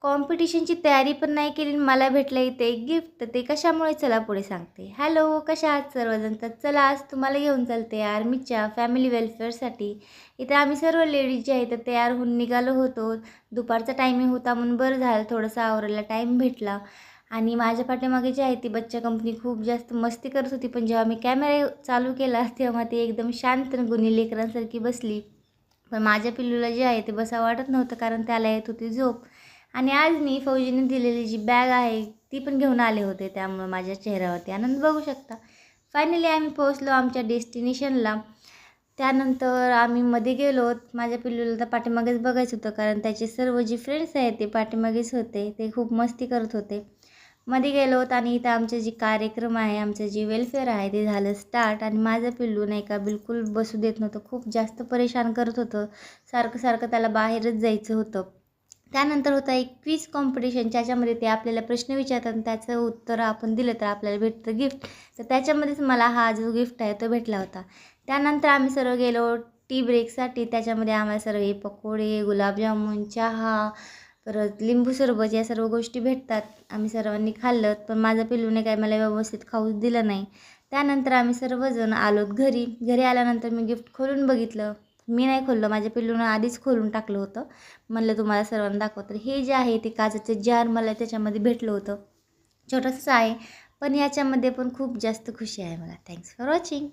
कॉम्पिटिशनची तयारी पण नाही केली आणि मला भेटलं इथे एक गिफ्ट. तर ते कशामुळे चला पुढे सांगते. हॅलो, कशा आहात सर्वजण? तर चला आज तुम्हाला घेऊन चालते आर्मीच्या फॅमिली वेलफेअरसाठी. इथे आम्ही सर्व लेडीज जे आहे तर तयार होऊन निघालो होतो. दुपारचा टायमिंग होता म्हणून बरं झालं थोडंसं आवरायला टाईम भेटला. आणि माझ्या पाठीमागे जी आहे ती बच्चा कंपनी खूप जास्त मस्ती करत होती, पण जेव्हा मी कॅमेरा चालू केला तेव्हा ती एकदम शांत गुणी लेकरांसारखी बसली. पण माझ्या पिल्लूला जे आहे ते बसा वाटत नव्हतं, कारण त्याला येत होती झोप. आणि आज मी फौजीने दिलेली जी बॅग आहे ती पण घेऊन आले होते, त्यामुळे माझ्या चेहऱ्यावरती आनंद बघू शकता. फायनली आम्ही पोहोचलो आमच्या डेस्टिनेशनला. त्यानंतर आम्ही मध्ये गेलो. माझ्या पिल्लूला तर पाठीमागेच बघायचं होतं, कारण त्याचे सर्व जे फ्रेंड्स आहेत ते पाठीमागेच होते. ते खूप मस्ती करत होते. मध्ये गेलो आणि इथं आमचे जे कार्यक्रम आहे, आमचं जे वेलफेअर आहे ते झालं स्टार्ट. आणि माझं पिल्लू नाही का बिलकुल बसू देत नव्हतं, खूप जास्त परेशान करत होतं. सारखं सारखं त्याला बाहेरच जायचं होतं. त्यानंतर होता एक क्विज कॉम्पिटिशन, ज्याच्यामध्ये ते आपल्याला प्रश्न विचारतात आणि त्याचं उत्तर आपण दिलं तर आपल्याला भेटतं गिफ्ट. तर त्याच्यामध्येच मला हा जो गिफ्ट आहे तो भेटला होता. त्यानंतर आम्ही सर्व गेलो टी ब्रेकसाठी. त्याच्यामध्ये आम्हाला सर्व हे पकोडे, गुलाबजामुन, चहा, परत लिंबू सरबत या सर्व गोष्टी भेटतात. आम्ही सर्वांनी खाल्लं, पण माझ्या पिल्लूने काय मला व्यवस्थित खाऊच दिलं नाही. त्यानंतर आम्ही सर्वजण आलोत घरी. घरी आल्यानंतर मी गिफ्ट खोलून बघितलं. मी नाही खोललं, माझ्या पिल्लूनं आधीच खोलून टाकलं होतं. म्हणलं तुम्हाला सर्वांना दाखवतं. हे जे आहे ते काचेचं जार मला त्याच्यामध्ये भेटलं होतं. छोटंसंच आहे, पण याच्यामध्ये पण खूप जास्त खुशी आहे मला. Thanks for watching.